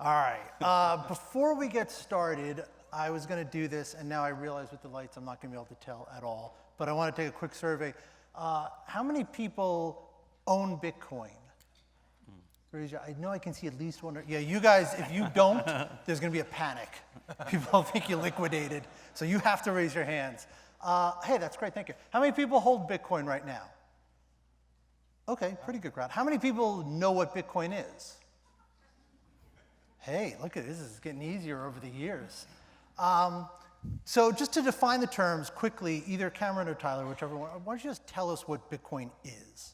All right. Before we get started, I was going to do this, and now I realize with the lights I'm not going to be able to tell at all. But I want to take a quick survey. How many people own Bitcoin? I know I can see at least one. Yeah, you guys, if you don't, there's going to be a panic. People think you liquidated. So you have to raise your hands. Hey, that's great. Thank you. How many people hold Bitcoin right now? Okay, pretty good crowd. How many people know what Bitcoin is? Hey, look at this. This is getting easier over the years. So just to define the terms quickly, either Cameron or Tyler, whichever one, why don't you just tell us what Bitcoin is?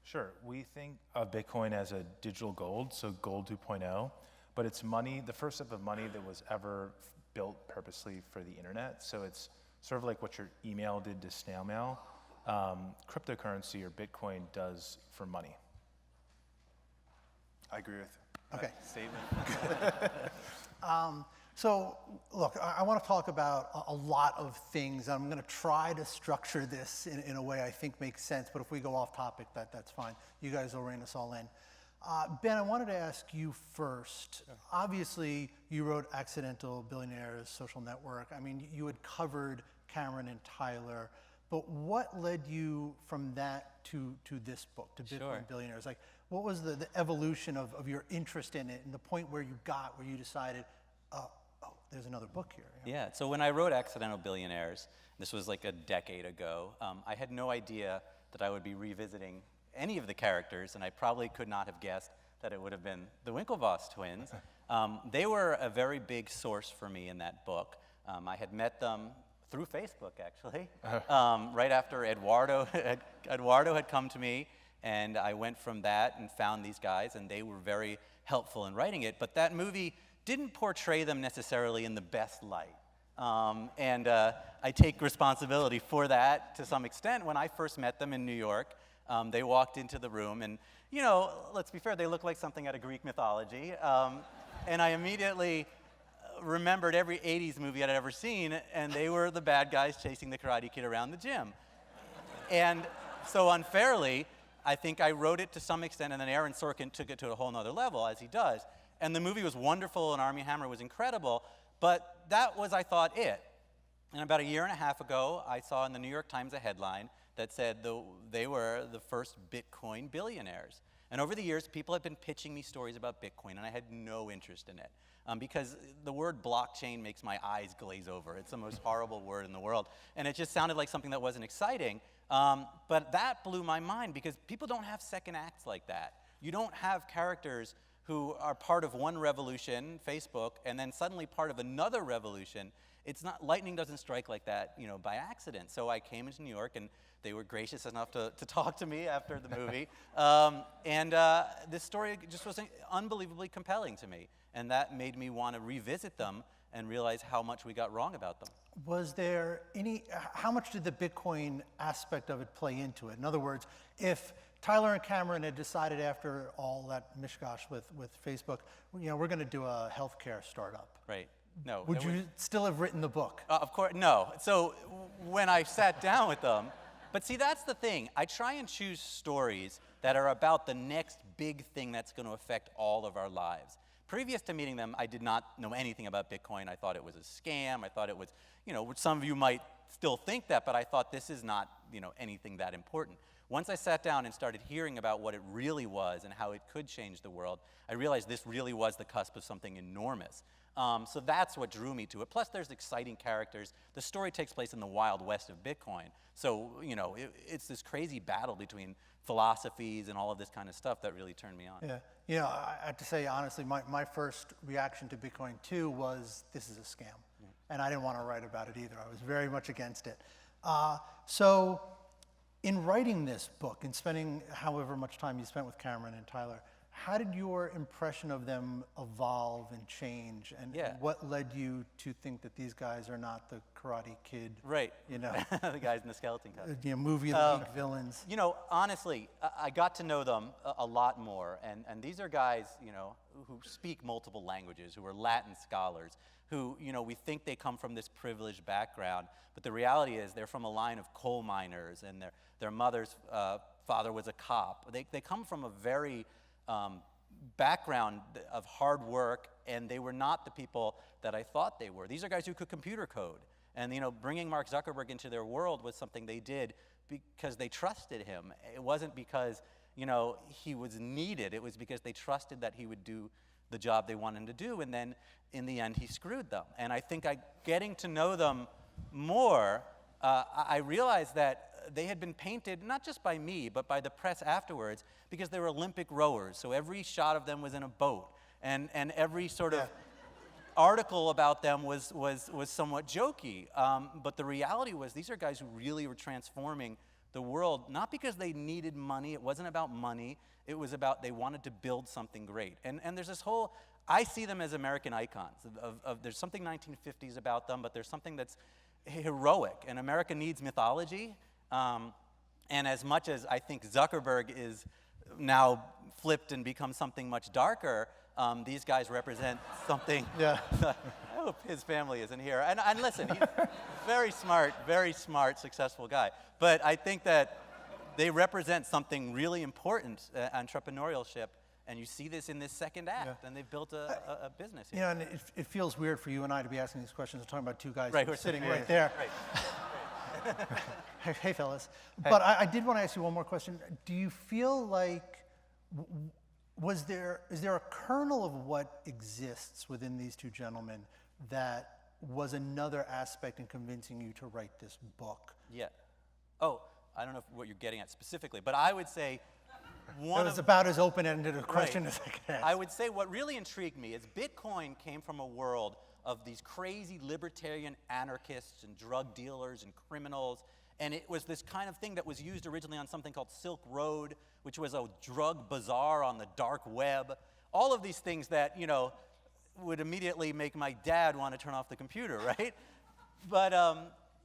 Sure. We think of Bitcoin as a digital gold, so gold 2.0, but it's money, the first step of money that was ever built purposely for the internet. So it's sort of like what your email did to snail mail. Cryptocurrency or Bitcoin does for money. I agree with Okay. statement. So, look, I want to talk about a lot of things. I'm going to try to structure this in a way I think makes sense, but if we go off topic, that's fine. You guys will rein us all in. Ben, I wanted to ask you first. Sure. Obviously, you wrote Accidental Billionaires, Social Network. I mean, you had covered Cameron and Tyler, but what led you from that to this book, to Bitcoin Billionaires? Like, what was the evolution of your interest in it and the point where you got, where you decided, there's another book here. Yeah, so when I wrote Accidental Billionaires, this was like a decade ago, I had no idea that I would be revisiting any of the characters, and I probably could not have guessed that it would have been the Winklevoss twins. They were a very big source for me in that book. I had met them through Facebook, actually, right after Eduardo had come to me, and I went from that and found these guys, and they were very helpful in writing it. But that movie didn't portray them necessarily in the best light. I take responsibility for that to some extent. When I first met them in New York, they walked into the room, and, you know, let's be fair, they looked like something out of Greek mythology. And I immediately remembered every 80s movie I'd ever seen, and they were the bad guys chasing the Karate Kid around the gym. And so unfairly, I think I wrote it to some extent, and then Aaron Sorkin took it to a whole nother level, as he does. And the movie was wonderful, and Armie Hammer was incredible, but that was, I thought, it. And about a year and a half ago, I saw in the New York Times a headline that said they were the first Bitcoin billionaires. And over the years, people had been pitching me stories about Bitcoin, and I had no interest in it. Because the word blockchain makes my eyes glaze over. It's the most horrible word in the world. And it just sounded like something that wasn't exciting. But that blew my mind, because people don't have second acts like that. You don't have characters who are part of one revolution, Facebook, and then suddenly part of another revolution. It's not, lightning doesn't strike like that, you know, by accident. So I came into New York, and they were gracious enough to talk to me after the movie. This story just was unbelievably compelling to me. And that made me want to revisit them and realize how much we got wrong about them. Was there how much did the Bitcoin aspect of it play into it? In other words, if Tyler and Cameron had decided after all that mishmash with Facebook, you know, we're going to do a healthcare startup. Right. No. Would you still have written the book? Of course, no. So when I sat down with them, but see, that's the thing. I try and choose stories that are about the next big thing that's going to affect all of our lives. Previous to meeting them, I did not know anything about Bitcoin. I thought it was a scam. I thought it was, you know, some of you might still think that, but I thought this is not, you know, anything that important. Once I sat down and started hearing about what it really was and how it could change the world, I realized this really was the cusp of something enormous. So that's what drew me to it. Plus, there's exciting characters. The story takes place in the Wild West of Bitcoin. So, you know, it's this crazy battle between philosophies and all of this kind of stuff that really turned me on. Yeah. You know, I have to say, honestly, my first reaction to Bitcoin, too, was this is a scam. Yeah. And I didn't want to write about it either. I was very much against it. So in writing this book and spending however much time you spent with Cameron and Tyler, how did your impression of them evolve and change? And what led you to think that these guys are not the Karate Kid? Right. You know, the guys in the skeleton costume. You know, movie of the weak villains. You know, honestly, I got to know them a lot more. And these are guys, you know, who speak multiple languages, who are Latin scholars, who, you know, we think they come from this privileged background. But the reality is they're from a line of coal miners, and their mother's father was a cop. They come from a very background of hard work, and they were not the people that I thought they were. These are guys who could computer code. And bringing Mark Zuckerberg into their world was something they did because they trusted him. It wasn't because he was needed. It was because they trusted that he would do the job they wanted him to do. And then in the end, he screwed them. And I think getting to know them more, I realized that they had been painted, not just by me, but by the press afterwards, because they were Olympic rowers. So every shot of them was in a boat. And every sort of article about them was somewhat jokey. But the reality was these are guys who really were transforming the world, not because they needed money. It wasn't about money. It was about they wanted to build something great. And there's this whole, I see them as American icons. There's something 1950s about them, but there's something that's heroic. And America needs mythology. And as much as I think Zuckerberg is now flipped and become something much darker, these guys represent something. Yeah. I hope his family isn't here. And listen, he's very smart, successful guy. But I think that they represent something really important, entrepreneurship. And you see this in this second act, and they've built a business here. And it feels weird for you and I to be asking these questions. We're talking about two guys Right, who are sitting right there. Right. Hey, fellas. Hey. But I did want to ask you one more question. Do you feel like, is there a kernel of what exists within these two gentlemen that was another aspect in convincing you to write this book? Yeah. Oh, I don't know what you're getting at specifically, but I would say It was about as open-ended a question as I could ask. I would say what really intrigued me is Bitcoin came from a world of these crazy libertarian anarchists and drug dealers and criminals, and it was this kind of thing that was used originally on something called Silk Road, which was a drug bazaar on the dark web. All of these things that, would immediately make my dad want to turn off the computer, right? But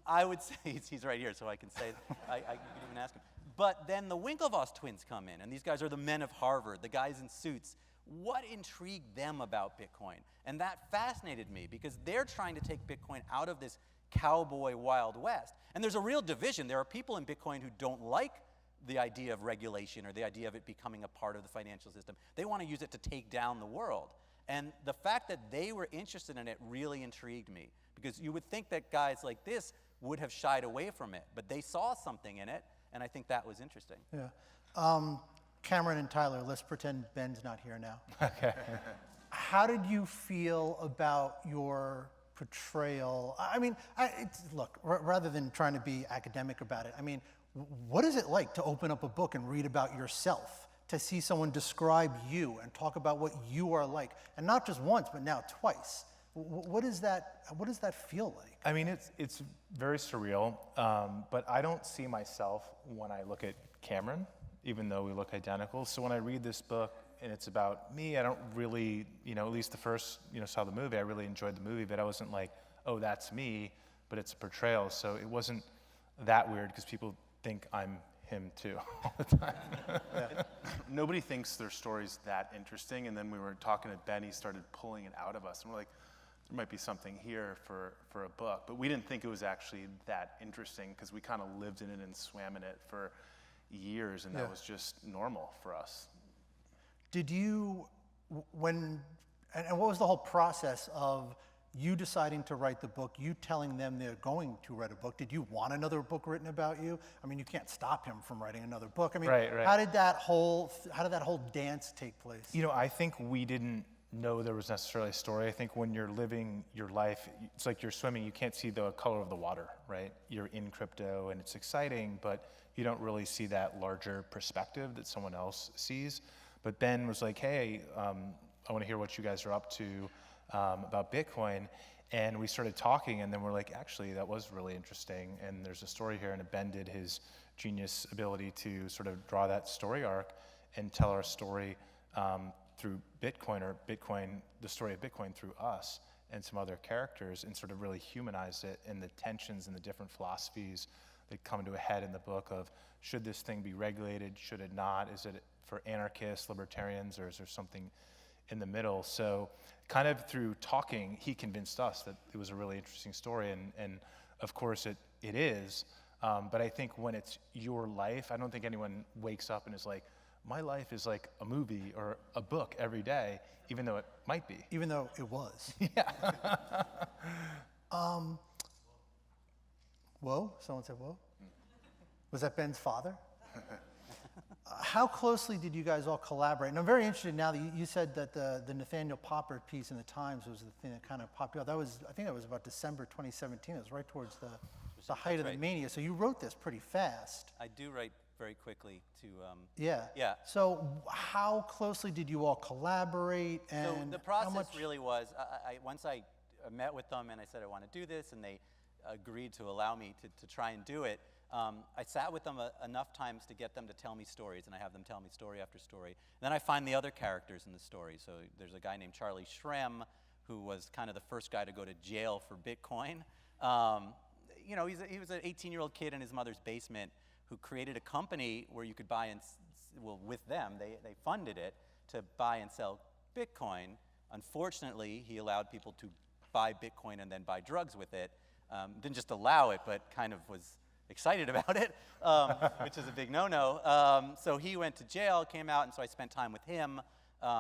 I would say, he's right here, so I can say, I could even ask him. But then the Winklevoss twins come in, and these guys are the men of Harvard, the guys in suits. What intrigued them about Bitcoin? And that fascinated me, because they're trying to take Bitcoin out of this cowboy Wild West. And there's a real division. There are people in Bitcoin who don't like the idea of regulation or the idea of it becoming a part of the financial system. They want to use it to take down the world. And the fact that they were interested in it really intrigued me, because you would think that guys like this would have shied away from it, but they saw something in it, and I think that was interesting. Yeah. Cameron and Tyler, let's pretend Ben's not here now. Okay. How did you feel about your portrayal? I mean, look, rather than trying to be academic about it, I mean, what is it like to open up a book and read about yourself, to see someone describe you and talk about what you are like, and not just once, but now twice? What does that feel like? I mean, it's very surreal, but I don't see myself when I look at Cameron, even though we look identical. So when I read this book and it's about me, I don't really, at least the first, saw the movie, I really enjoyed the movie, but I wasn't like, oh, that's me, but it's a portrayal. So it wasn't that weird, because people think I'm him too all the time. Nobody thinks their story's that interesting, and then we were talking to Ben, he started pulling it out of us, and we're like, there might be something here for a book. But we didn't think it was actually that interesting, because we kind of lived in it and swam in it for years, and that was just normal for us. Did you, and what was the whole process of you deciding to write the book, you telling them they're going to write a book? Did you want another book written about you? I mean, you can't stop him from writing another book. I mean, Right. how did that whole dance take place? I think we didn't know there was necessarily a story. I think when you're living your life, it's like you're swimming, you can't see the color of the water, right? You're in crypto and it's exciting, but you don't really see that larger perspective that someone else sees. But Ben was like, hey, I want to hear what you guys are up to about Bitcoin. And we started talking, and then we're like, actually, that was really interesting. And there's a story here, and Ben did his genius ability to sort of draw that story arc and tell our story through Bitcoin, or the story of Bitcoin through us and some other characters, and sort of really humanize it, and the tensions and the different philosophies that come to a head in the book of, should this thing be regulated, should it not? Is it for anarchists, libertarians, or is there something in the middle? So kind of through talking, he convinced us that it was a really interesting story, and of course it is, but I think when it's your life, I don't think anyone wakes up and is like, my life is like a movie or a book every day, even though it might be. Even though it was. Yeah. Whoa, someone said whoa. Was that Ben's father? How closely did you guys all collaborate? And I'm very interested now that you said that the Nathaniel Popper piece in the Times was the thing that kind of popped you out. That was, I think that was about December 2017. It was right towards the height of the right. mania. So you wrote this pretty fast. I do write very quickly to. Yeah. Yeah. So how closely did you all collaborate? And So the how process much, really was, once I met with them and I said I want to do this, and they agreed to allow me to try and do it, I sat with them enough times to get them to tell me stories, and I have them tell me story after story. And then I find the other characters in the story. So there's a guy named Charlie Shrem, who was kind of the first guy to go to jail for Bitcoin. You know, he was an 18-year-old kid in his mother's basement who created a company where you could buy and, well, with them, they funded it to buy and sell Bitcoin. Unfortunately, he allowed people to buy Bitcoin and then buy drugs with it. Didn't just allow it, but kind of was excited about it, which is a big no-no. So he went to jail, came out, and so I spent time with him,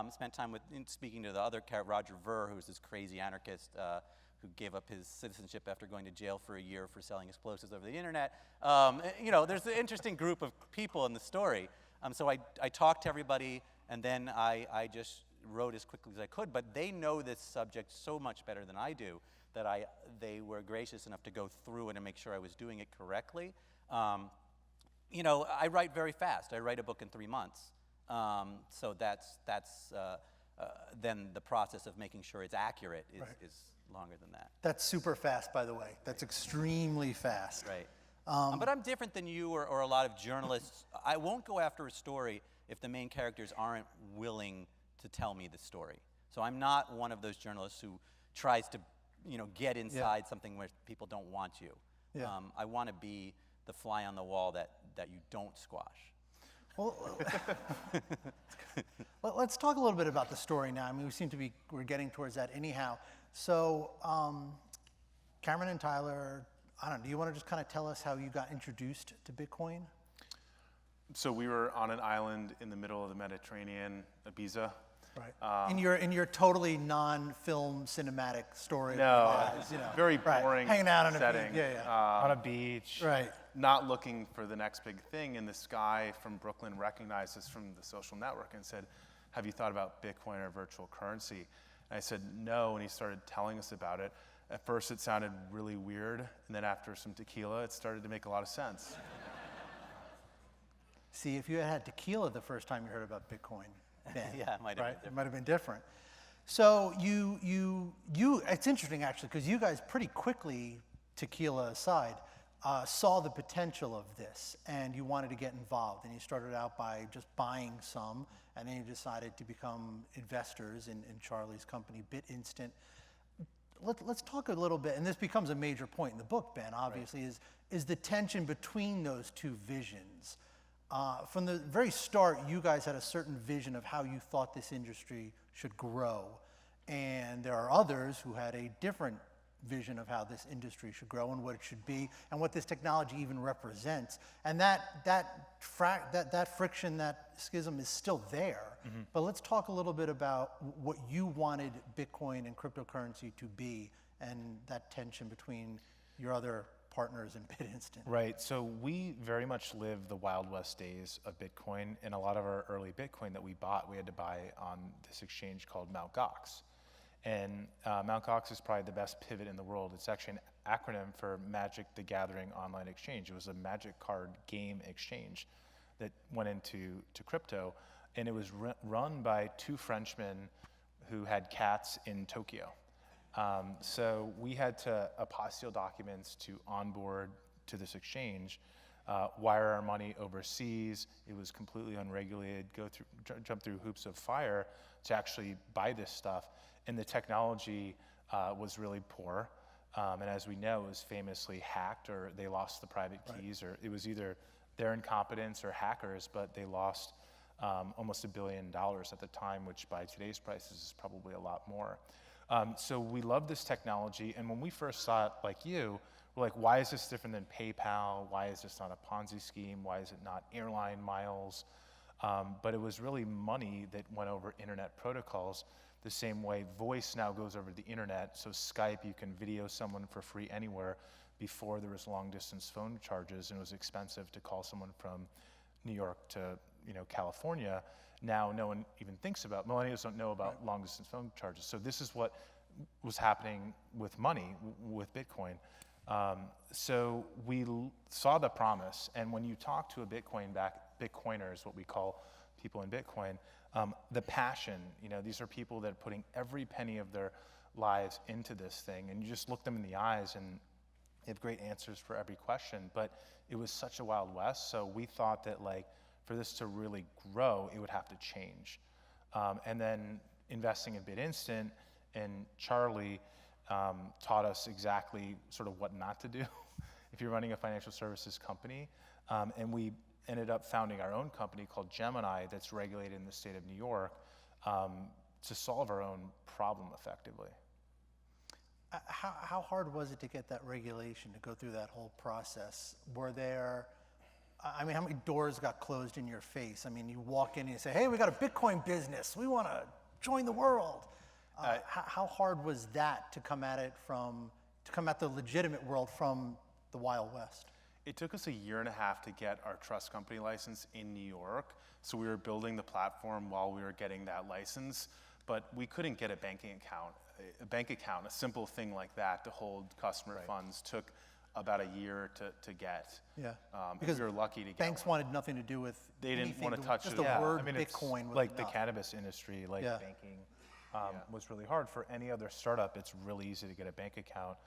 spent time speaking to the other character, Roger Ver, who was this crazy anarchist who gave up his citizenship after going to jail for a year for selling explosives over the internet. You know, there's an interesting group of people in the story. So I talked to everybody, and then I just wrote as quickly as I could, but they know this subject so much better than I do that they were gracious enough to go through it and make sure I was doing it correctly. You know, I write very fast. I write a book in 3 months. So that's then the process of making sure it's accurate is longer than that. that's super fast, by the way. That's extremely fast. Right. But I'm different than you or a lot of journalists. I won't go after a story if the main characters aren't willing to tell me the story. So I'm not one of those journalists who tries to, you know, get inside something where people don't want you. Yeah. I want to be the fly on the wall that you don't squash. Well, let's talk a little bit about the story now. I mean, we're getting towards that anyhow. So, Cameron and Tyler, I don't know, do you want to just kind of tell us how you got introduced to Bitcoin? So we were on an island in the middle of the Mediterranean, Ibiza. Right. In your totally non-film cinematic story. No, you know, very boring hanging out on setting. a beach. Yeah. On a beach. Right. Not looking for the next big thing, and this guy from Brooklyn recognized us from the social network and said, have you thought about Bitcoin or virtual currency? And I said, no, and he started telling us about it. At first it sounded really weird, and then after some tequila, it started to make a lot of sense. See, if you had had tequila the first time you heard about Bitcoin, Ben, Yeah, it might have been different. It might have been different. So it's interesting actually, because you guys pretty quickly, tequila aside, saw the potential of this, and you wanted to get involved, and you started out by just buying some, and then you decided to become investors in Charlie's company, BitInstant. Let's talk a little bit, and this becomes a major point in the book, Ben, obviously, is the tension between those two visions. From the very start, you guys had a certain vision of how you thought this industry should grow, and there are others who had a different vision of how this industry should grow and what it should be and what this technology even represents. And that friction, that schism is still there. Mm-hmm. But let's talk a little bit about what you wanted Bitcoin and cryptocurrency to be and that tension between your other partners in BitInstant. Right, so we very much live the Wild West days of Bitcoin, and a lot of our early Bitcoin that we bought, we had to buy on this exchange called Mt. Gox. And Mt. Gox is probably the best pivot in the world. It's actually an acronym for Magic the Gathering Online Exchange. It was a Magic card game exchange that went into crypto, and it was run by two Frenchmen who had cats in Tokyo. So we had to apostille documents to onboard to this exchange, wire our money overseas. It was completely unregulated, jump through hoops of fire to actually buy this stuff. And the technology was really poor. And as we know, it was famously hacked, or they lost the private keys, or it was either their incompetence or hackers, but they lost almost $1 billion at the time, which by today's prices is probably a lot more. So we love this technology, and when we first saw it, like you, we're like, why is this different than PayPal? Why is this not a Ponzi scheme? Why is it not airline miles? But it was really money that went over internet protocols the same way voice now goes over the internet. So Skype, you can video someone for free anywhere. Before there was long distance phone charges and it was expensive to call someone from New York to California. Now no one even thinks about, millennials don't know about long distance phone charges. So this is what was happening with money, with Bitcoin. So we saw the promise, and when you talk to a Bitcoiner is what we call people in Bitcoin, the passion, these are people that are putting every penny of their lives into this thing, and you just look them in the eyes and they have great answers for every question, but it was such a Wild West, so we thought that for this to really grow, it would have to change. And then investing in BitInstant, and Charlie taught us exactly sort of what not to do if you're running a financial services company. And we ended up founding our own company called Gemini that's regulated in the state of New York to solve our own problem effectively. How hard was it to get that regulation, to go through that whole process? Were there, how many doors got closed in your face? You walk in and you say, hey, we got a Bitcoin business. We want to join the world. How hard was that to come at the legitimate world from the Wild West? It took us 1.5 years to get our trust company license in New York. So we were building the platform while we were getting that license, but we couldn't get a banking account. A bank account, a simple thing like that to hold customer funds, took about 1 year to get. Yeah, because we were lucky to get banks one. wanted nothing to do with They didn't want to touch just it. the word it's Bitcoin was like the enough. cannabis industry, banking was really hard. For any other startup, it's really easy to get a bank account.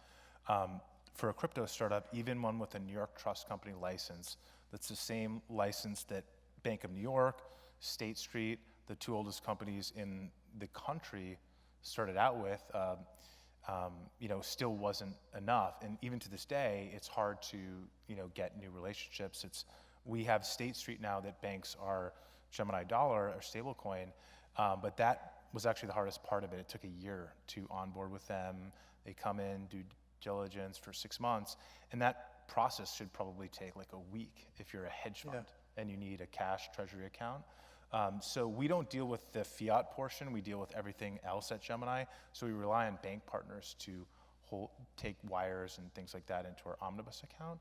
For a crypto startup, even one with a New York Trust Company license, that's the same license that Bank of New York, State Street, the two oldest companies in the country started out with, still wasn't enough. And even to this day, it's hard to, get new relationships. We have State Street now that banks our Gemini dollar, our stablecoin, but that was actually the hardest part of it. It took 1 year to onboard with them. They come in, do diligence for 6 months, and that process should probably take a week if you're a hedge fund and you need a cash treasury account. So we don't deal with the fiat portion, we deal with everything else at Gemini. So we rely on bank partners to take wires and things like that into our omnibus account.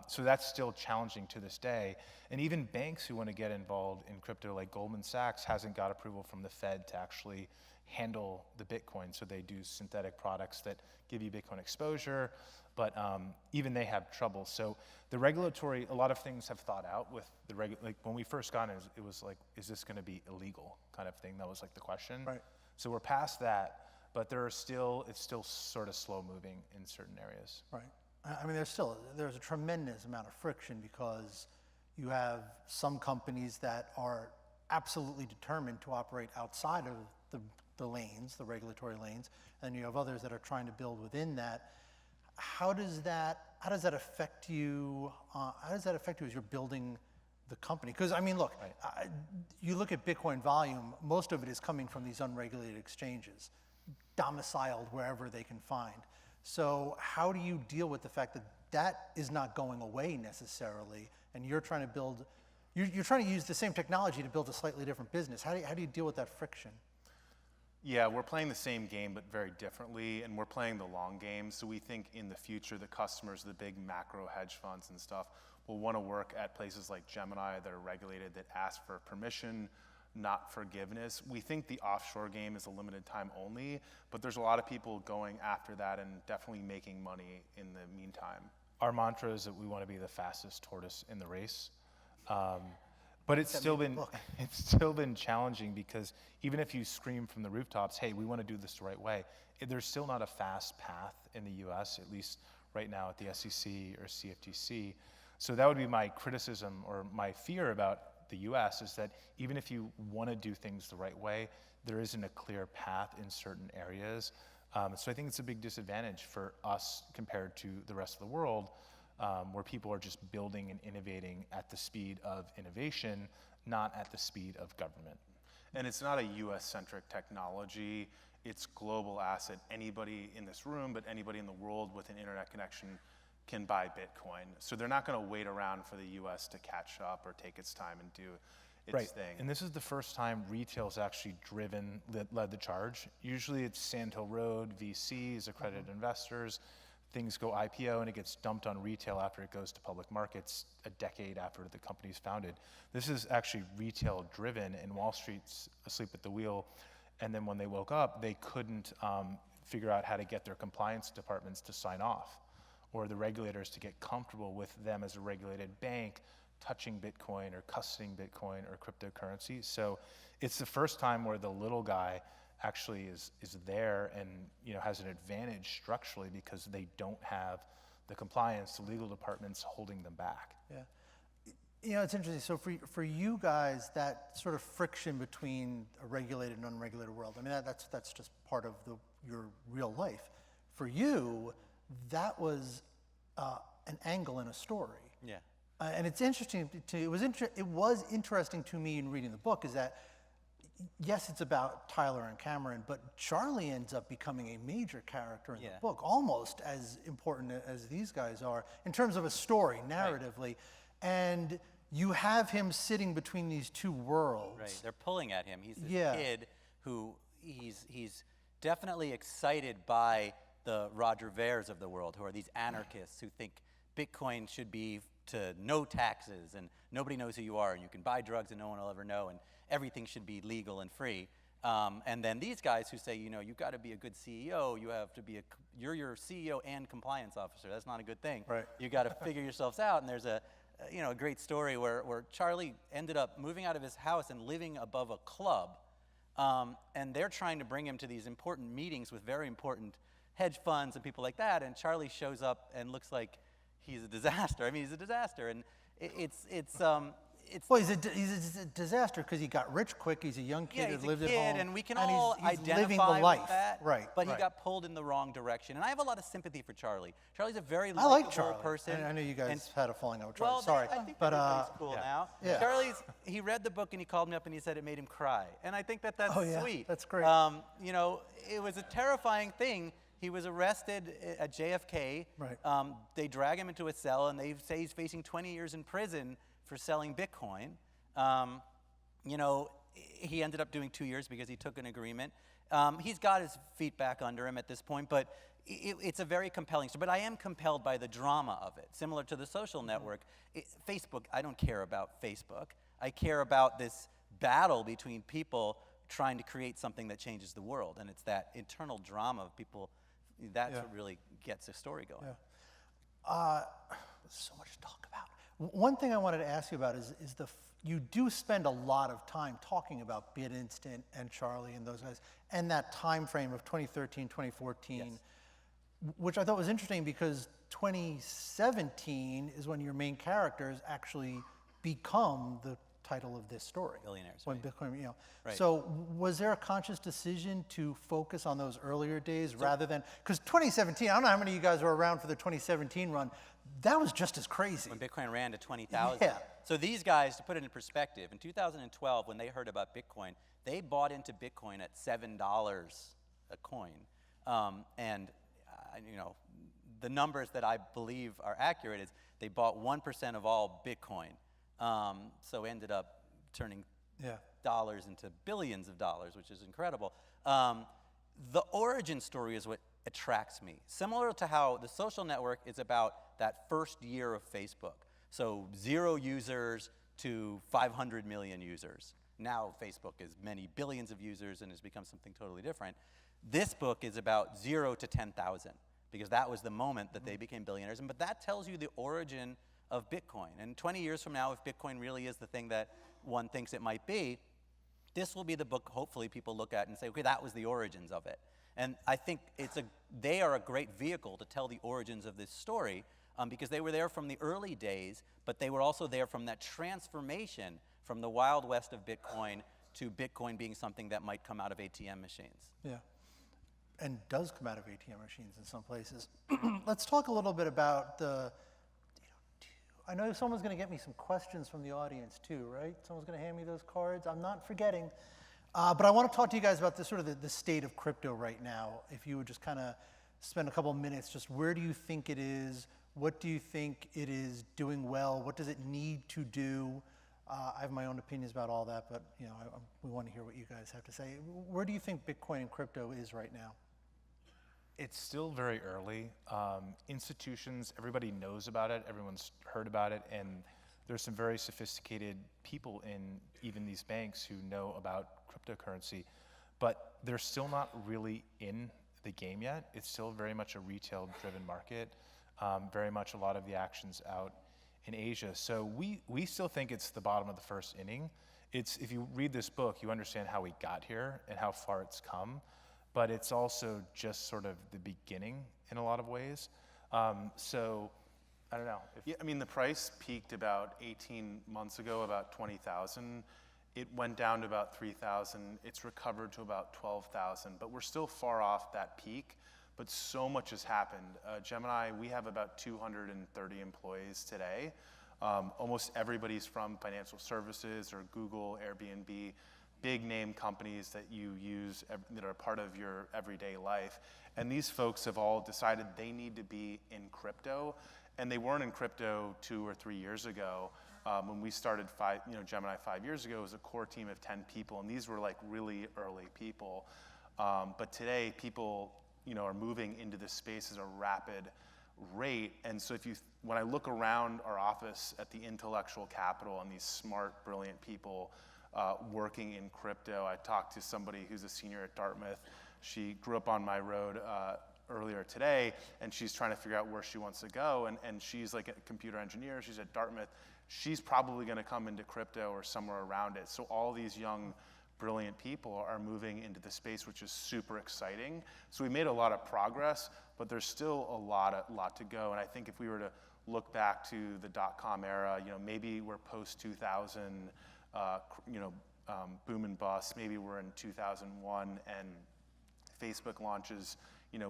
So that's still challenging to this day. And even banks who want to get involved in crypto, like Goldman Sachs, hasn't got approval from the Fed to actually handle the Bitcoin. So they do synthetic products that give you Bitcoin exposure, but even they have trouble. So the regulatory, a lot of things have thought out with the when we first got in, it was like, is this going to be illegal kind of thing? That was the question. Right. So we're past that, but it's still sort of slow moving in certain areas. Right. There's a tremendous amount of friction because you have some companies that are absolutely determined to operate outside of the lanes, the regulatory lanes, and you have others that are trying to build within that. How does that affect you? How does that affect you as you're building the company? Because look, you look at Bitcoin volume, most of it is coming from these unregulated exchanges, domiciled wherever they can find. So how do you deal with the fact that that is not going away necessarily, and you're trying to build, you're trying to use the same technology to build a slightly different business? How do you deal with that friction? Yeah, we're playing the same game, but very differently, and we're playing the long game. So we think in the future, the customers, the big macro hedge funds and stuff, will want to work at places like Gemini that are regulated, that ask for permission, not forgiveness. We think the offshore game is a limited time only, but there's a lot of people going after that and definitely making money in the meantime. Our mantra is that we want to be the fastest tortoise in the race. But it's still been challenging because even if you scream from the rooftops, hey, we want to do this the right way, there's still not a fast path in the US, at least right now at the SEC or CFTC. So that would be my criticism or my fear about the US, is that even if you want to do things the right way, there isn't a clear path in certain areas. So I think it's a big disadvantage for us compared to the rest of the world, where people are just building and innovating at the speed of innovation, not at the speed of government. And it's not a US-centric technology, it's global asset. Anybody in this room, but anybody in the world with an internet connection can buy Bitcoin. So they're not gonna wait around for the US to catch up or take its time and do. its thing. And this is the first time retail's actually led the charge. Usually it's Sand Hill Road, VCs, accredited investors, things go IPO and it gets dumped on retail after it goes to public markets a decade after the company's founded. This is actually retail driven, and Wall Street's asleep at the wheel. And then when they woke up, they couldn't figure out how to get their compliance departments to sign off, or the regulators to get comfortable with them as a regulated bank touching Bitcoin or custodying Bitcoin or cryptocurrency. So it's the first time where the little guy actually is there and has an advantage structurally because they don't have the compliance, the legal departments holding them back. Yeah. It's interesting. So for you guys, that sort of friction between a regulated and unregulated world, I mean, that's just part of your real life. For you, that was an angle in a story. Yeah. And it's interesting. It was interesting to me in reading the book is that, yes, it's about Tyler and Cameron, but Charlie ends up becoming a major character in the book, almost as important as these guys are in terms of a story, narratively. Right. And you have him sitting between these two worlds. Right, they're pulling at him. He's this kid who he's definitely excited by the Roger Veres of the world, who are these anarchists who think Bitcoin should be to no taxes and nobody knows who you are and you can buy drugs and no one will ever know and everything should be legal and free. And then these guys who say, you've got to be a good CEO. You have to be you're your CEO and compliance officer. That's not a good thing. Right. You got to figure yourselves out. And there's a great story where Charlie ended up moving out of his house and living above a club. And they're trying to bring him to these important meetings with very important hedge funds and people like that. And Charlie shows up and looks like he's a disaster. I mean, he's a disaster. And it's well, he's a disaster because he got rich quick. He's a young kid who lived at home. And we can all he's identify living the life. with that. Right. But he got pulled in the wrong direction. And I have a lot of sympathy for Charlie. Charlie's a very I like likable Charlie. person. I know you guys had a falling out with Charlie. Well, Sorry. I think but everybody's cool now. Yeah. He read the book and he called me up and he said it made him cry. And I think that's sweet. That's great. It was a terrifying thing. He was arrested at JFK. Right. They drag him into a cell and they say he's facing 20 years in prison for selling Bitcoin. He ended up doing 2 years because he took an agreement. He's got his feet back under him at this point, but it's a very compelling story. But I am compelled by the drama of it, similar to the social network. Facebook, I don't care about Facebook. I care about this battle between people trying to create something that changes the world, and it's that internal drama of people. That's what really gets the story going. Yeah. So much to talk about. One thing I wanted to ask you about is you do spend a lot of time talking about BitInstant and Charlie and those guys, and that time frame of 2013, 2014, which I thought was interesting because 2017 is when your main characters actually become the title of this story. Billionaires. When right. Bitcoin, Right. So was there a conscious decision to focus on those earlier days rather than, because 2017, I don't know how many of you guys were around for the 2017 run, that was just as crazy. When Bitcoin ran to 20,000. Yeah. So these guys, to put it in perspective, in 2012, when they heard about Bitcoin, they bought into Bitcoin at $7 a coin. The numbers that I believe are accurate is they bought 1% of all Bitcoin. So ended up turning dollars into billions of dollars, which is incredible. The origin story is what attracts me. Similar to how the social network is about that first year of Facebook. So 0 users to 500 million users. Now Facebook is many billions of users and has become something totally different. This book is about 0 to 10,000 because that was the moment that they became billionaires. But that tells you the origin of Bitcoin. And 20 years from now, if Bitcoin really is the thing that one thinks it might be, this will be the book hopefully people look at and say, okay, that was the origins of it. And I think they are a great vehicle to tell the origins of this story because they were there from the early days, but they were also there from that transformation from the Wild West of Bitcoin to Bitcoin being something that might come out of ATM machines. Yeah, and does come out of ATM machines in some places. Let's talk a little bit about I know someone's going to get me some questions from the audience too, right? Someone's going to hand me those cards. I'm not forgetting. But I want to talk to you guys about the state of crypto right now. If you would just kind of spend a couple of minutes, just where do you think it is? What do you think it is doing well? What does it need to do? I have my own opinions about all that, but we want to hear what you guys have to say. Where do you think Bitcoin and crypto is right now? It's still very early. Institutions, everybody knows about it, everyone's heard about it, and there's some very sophisticated people in even these banks who know about cryptocurrency, but they're still not really in the game yet. It's still very much a retail-driven market, very much a lot of the actions out in Asia. So we still think it's the bottom of the first inning. If you read this book, you understand how we got here and how far it's come, but it's also just sort of the beginning in a lot of ways. So I don't know. Yeah, I mean, the price peaked about 18 months ago, about 20,000. It went down to about 3,000. It's recovered to about 12,000, but we're still far off that peak. But so much has happened. Gemini, we have about 230 employees today. Almost everybody's from financial services or Google, Airbnb, big name companies that you use that are part of your everyday life. And these folks have all decided they need to be in crypto. And they weren't in crypto 2 or 3 years ago. When we started Gemini 5 years ago, it was a core team of 10 people, and these were like really early people. But today, people are moving into this space at a rapid rate. And so when I look around our office at the intellectual capital and these smart, brilliant people working in crypto, I talked to somebody who's a senior at Dartmouth. She grew up on my road earlier today, and she's trying to figure out where she wants to go, and she's like a computer engineer, she's at Dartmouth. She's probably gonna come into crypto or somewhere around it. So all these young, brilliant people are moving into the space, which is super exciting. So we made a lot of progress, but there's still a lot to go. And I think if we were to look back to the dot-com era, maybe we're post-2000, boom and bust, maybe we're in 2001, and Facebook launches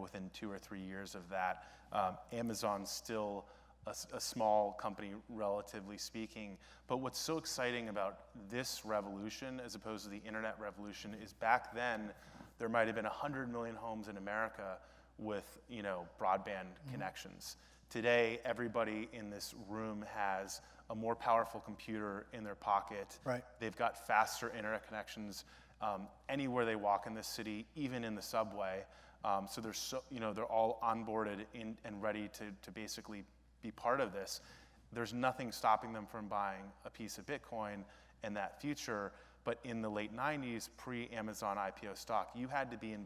within 2 or 3 years of that. Amazon's still a small company, relatively speaking. But what's so exciting about this revolution, as opposed to the internet revolution, is back then, there might have been 100 million homes in America with broadband connections. Today, everybody in this room has a more powerful computer in their pocket. Right. They've got faster internet connections anywhere they walk in this city, even in the subway. So they're all onboarded and ready to basically be part of this. There's nothing stopping them from buying a piece of Bitcoin in that future. But in the late 90s, pre-Amazon IPO stock, you had to be an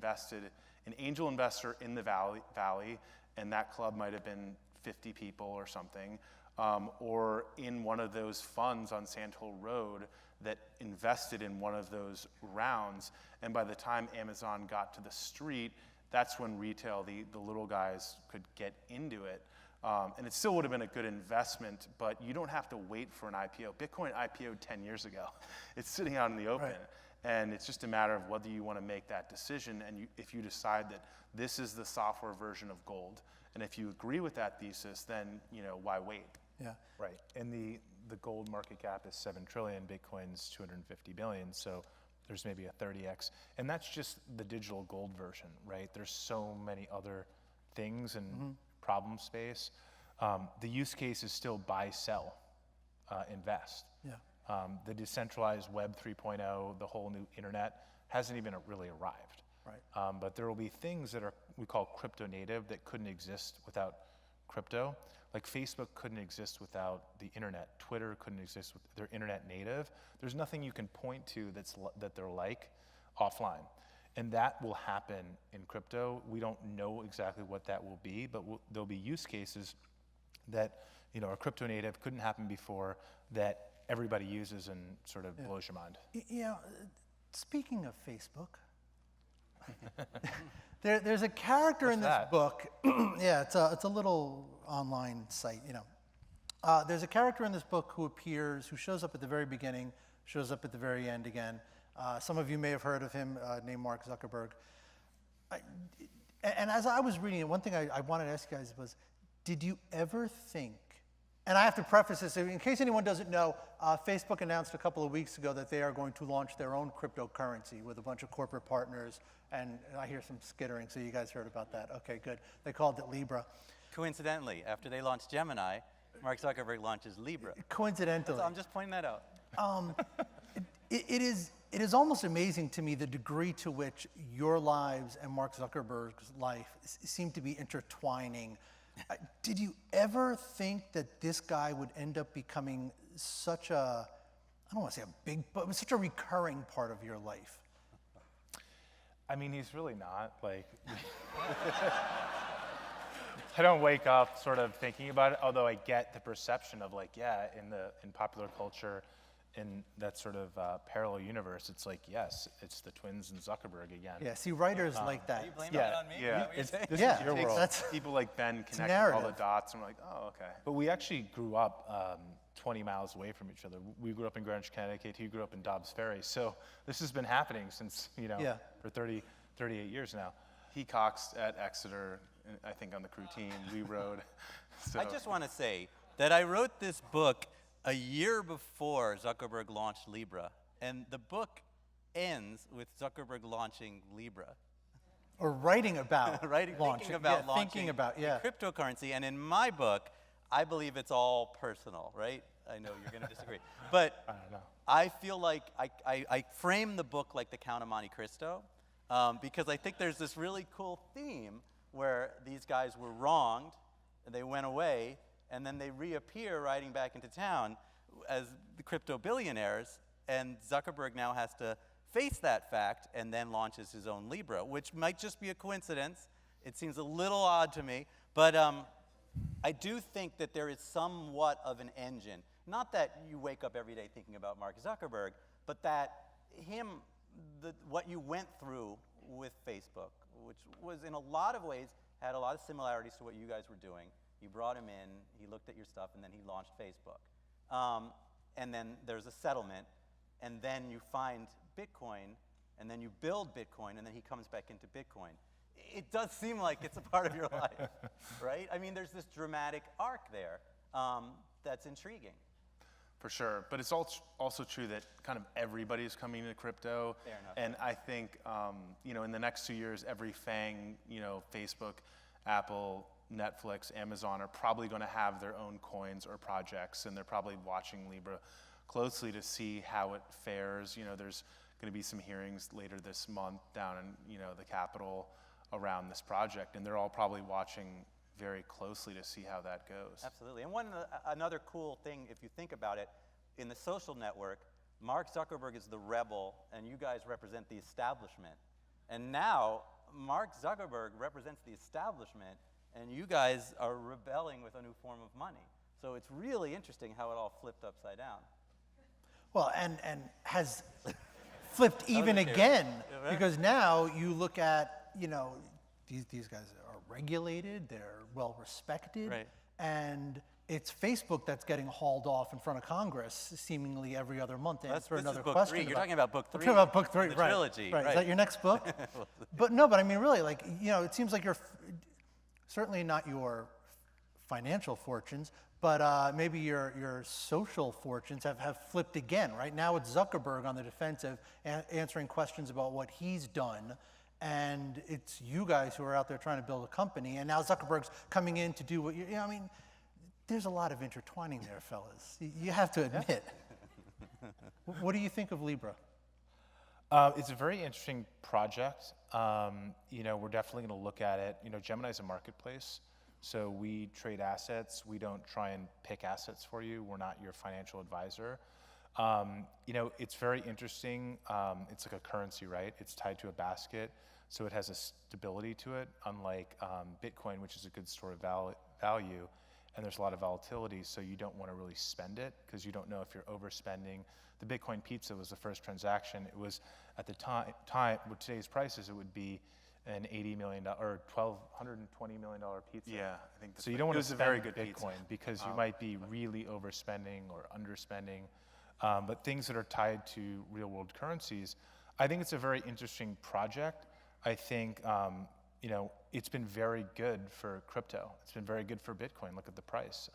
angel investor in the Valley, and that club might have been 50 people or something, or in one of those funds on Sand Hill Road that invested in one of those rounds. And by the time Amazon got to the street, that's when retail, the little guys, could get into it. And it still would have been a good investment, but you don't have to wait for an IPO. Bitcoin IPO'd 10 years ago. It's sitting out in the open. Right. And it's just a matter of whether you want to make that decision, and if you decide that this is the software version of gold, and if you agree with that thesis, then why wait? Yeah. Right. And the gold market cap is 7 trillion, Bitcoin's 250 billion, so there's maybe a 30x. And that's just the digital gold version, right? There's so many other things and problem space. The use case is still buy, sell, invest. Yeah. The decentralized Web 3.0, the whole new internet, hasn't even really arrived. Right. But there will be things that we call crypto native that couldn't exist without crypto. Like Facebook couldn't exist without the internet. Twitter couldn't exist with their internet native. There's nothing you can point to that they're like offline. And that will happen in crypto. We don't know exactly what that will be, but there'll be use cases that are crypto native, couldn't happen before, that everybody uses and sort of blows your mind. Speaking of Facebook, there's a character in this book. Yeah, it's a little online site, There's a character in this book who shows up at the very beginning, shows up at the very end again. Some of you may have heard of him, named Mark Zuckerberg. And as I was reading it, one thing I wanted to ask you guys was, did you ever think, and I have to preface this, in case anyone doesn't know, Facebook announced a couple of weeks ago that they are going to launch their own cryptocurrency with a bunch of corporate partners, and I hear some skittering, so you guys heard about that. Okay, good. They called it Libra. Coincidentally, after they launched Gemini, Mark Zuckerberg launches Libra. Coincidentally. I'm just pointing that out. It is almost amazing to me the degree to which your lives and Mark Zuckerberg's life seem to be intertwining. Did you ever think that this guy would end up becoming such a, I don't want to say a big, but such a recurring part of your life? I mean, he's really not. Like, I don't wake up sort of thinking about it, although I get the perception of like, yeah, in popular culture, in that sort of parallel universe, it's like, yes, it's the twins and Zuckerberg again. Yeah, see, writers like that. Are you blaming Yeah. it on me? Yeah. Is that what you're saying? This Yeah, is your Takes world. that's- people like Ben connecting all the narrative. dots, and we're like, oh, okay. But we actually grew up 20 miles away from each other. We grew up in Greenwich, Connecticut. He grew up in Dobbs Ferry. So this has been happening since, Yeah. for 38 years now. He coxed at Exeter, I think on the crew team. We rode. So. I just want to say that I wrote this book a year before Zuckerberg launched Libra, and the book ends with Zuckerberg launching Libra. Or writing about Right? launching. Thinking about yeah, launching thinking about, a yeah. cryptocurrency. And in my book, I believe it's all personal, right? I know you're going to disagree. But I don't know. I feel like I frame the book like the Count of Monte Cristo because I think there's this really cool theme where these guys were wronged, and they went away, and then they reappear riding back into town as the crypto billionaires, and Zuckerberg now has to face that fact and then launches his own Libra, which might just be a coincidence. It seems a little odd to me, but I do think that there is somewhat of an engine. Not that you wake up every day thinking about Mark Zuckerberg, but that what you went through with Facebook, which was in a lot of ways had a lot of similarities to what you guys were doing. You brought him in, he looked at your stuff, and then he launched Facebook. And then there's a settlement, and then you find Bitcoin, and then you build Bitcoin, and then he comes back into Bitcoin. It does seem like it's a part of your life, right? I mean, there's this dramatic arc there that's intriguing. For sure, but it's also true that kind of everybody's coming to crypto. Fair enough. And I think, in the next 2 years, every FANG, Facebook, Apple, Netflix, Amazon are probably going to have their own coins or projects, and they're probably watching Libra closely to see how it fares. There's going to be some hearings later this month down in, the Capitol around this project, and they're all probably watching very closely to see how that goes. Absolutely. And another cool thing, if you think about it, in the social network, Mark Zuckerberg is the rebel, and you guys represent the establishment. And now, Mark Zuckerberg represents the establishment, and you guys are rebelling with a new form of money. So it's really interesting how it all flipped upside down. Well, and has flipped even okay. again, Yeah, right. because now you look at, these guys are regulated, they're well respected, Right. and it's Facebook that's getting hauled off in front of Congress seemingly every other month to answer This another is book question. 3. You're talking about book 3. I'm talking about book 3, the right? trilogy, right. Is right. that your next book? But I mean, really, it seems like you're certainly not your financial fortunes, but maybe your social fortunes have flipped again. Right now, it's Zuckerberg on the defensive, answering questions about what he's done. And it's you guys who are out there trying to build a company, and now Zuckerberg's coming in to do what I mean, there's a lot of intertwining there, fellas. You have to admit. What do you think of Libra? It's a very interesting project. We're definitely going to look at it. Gemini's a marketplace, so we trade assets. We don't try and pick assets for you. We're not your financial advisor. It's very interesting. It's like a currency, right? It's tied to a basket, so it has a stability to it, unlike Bitcoin, which is a good store of value, and there's a lot of volatility, so you don't want to really spend it because you don't know if you're overspending. The Bitcoin pizza was the first transaction. It was, at the time with today's prices, it would be an $80 million or $120 million pizza. Yeah, I think So you don't want to spend a very good Bitcoin pizza. because you might be really overspending or underspending. But things that are tied to real-world currencies, I think it's a very interesting project. I think it's been very good for crypto. It's been very good for Bitcoin. Look at the price.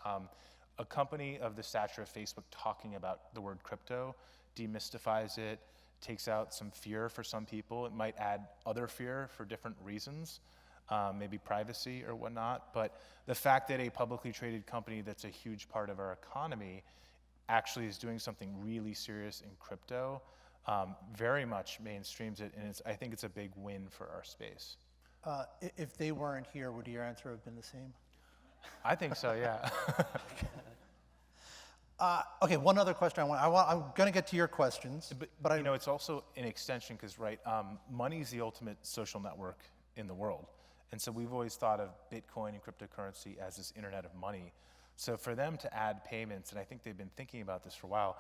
A company of the stature of Facebook talking about the word crypto demystifies it, takes out some fear for some people. It might add other fear for different reasons, maybe privacy or whatnot. But the fact that a publicly traded company that's a huge part of our economy actually is doing something really serious in crypto, very much mainstreams it, and I think it's a big win for our space. If they weren't here, would your answer have been the same? I think so, yeah. Okay, one other question I'm going to get to your questions, but You know, it's also an extension because, right, money is the ultimate social network in the world. And so we've always thought of Bitcoin and cryptocurrency as this internet of money. So for them to add payments, and I think they've been thinking about this for a while,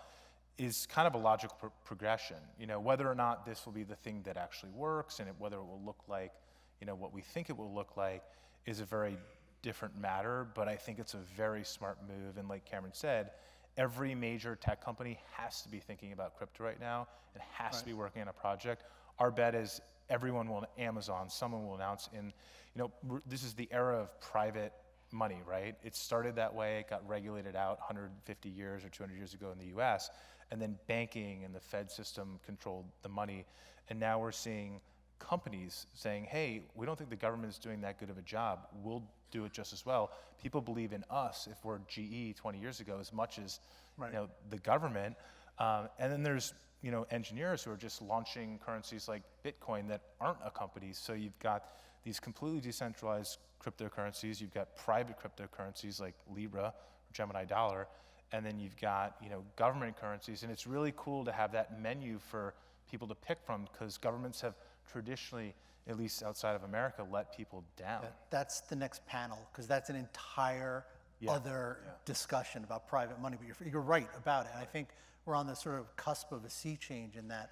is kind of a logical progression. You know, whether or not this will be the thing that actually works and whether it will look like, you know, what we think it will look like is a very different matter, but I think it's a very smart move. And like Cameron said, every major tech company has to be thinking about crypto right now and has to be working on a project. Our bet is everyone will, Amazon, someone will announce you know, this is the era of private money, right? It started that way, it got regulated out 150 years or 200 years ago in the US, and then banking and the Fed system controlled the money. And now we're seeing companies saying, hey, we don't think the government is doing that good of a job. We'll do it just as well. People believe in us if we're GE 20 years ago as much as you know, the government. And then there's you know, engineers who are just launching currencies like Bitcoin that aren't a company. So you've got these completely decentralized cryptocurrencies. You've got private cryptocurrencies like Libra or Gemini Dollar. And then you've got, you know, government currencies. And it's really cool to have that menu for people to pick from because governments have traditionally, at least outside of America, let people down. that's the next panel, because that's an entire other discussion about private money. But you're right about it. And I think we're on the sort of cusp of a sea change in that.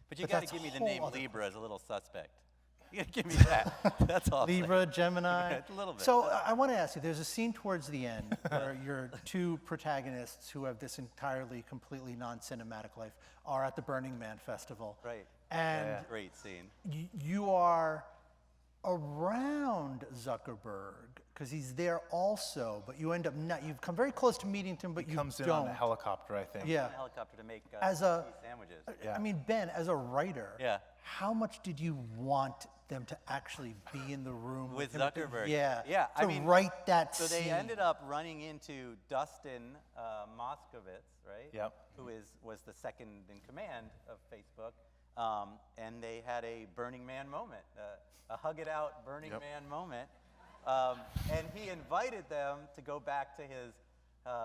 But you But got that's to give me the whole name other Libra as a little suspect. You got to give me that. That's all. Libra, Gemini. A little bit. So I want to ask you, there's a scene towards the end where your two protagonists who have this entirely, completely non-cinematic life are at the Burning Man festival. Right. And Great scene. you are around Zuckerberg because he's there also, but you end up not, you've come very close to meeting him, but you Comes in don't. on a helicopter, I think. Yeah. A helicopter to make As a- cheese sandwiches. I mean, Ben, as a writer, Yeah. how much did you want them to actually be in the room With him? Zuckerberg. Yeah. Yeah, To I mean, write that So scene. they ended up running into Dustin Moskovitz, right? Yep. Who was the second in command of Facebook. And they had a Burning Man moment, a hug it out Burning Man moment. And he invited them to go back to his,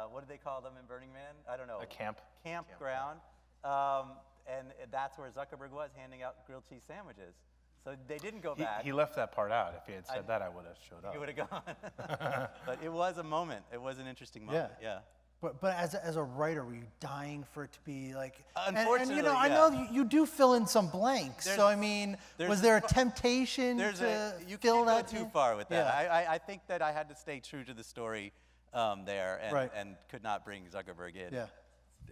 what did they call them in Burning Man? I don't know. A camp. Campground. And that's where Zuckerberg was, handing out grilled cheese sandwiches. So they didn't go back. He left that part out. If he had said that, I would have showed up. He would have gone. But it was a moment. It was an interesting moment. Yeah. But as a writer, were you dying for it to be like? Unfortunately, and you know, I know you do fill in some blanks. So I mean, was there a temptation to you fill can't that go too in? far with that. Yeah. I think that I had to stay true to the story there, and could not bring Zuckerberg in. Yeah.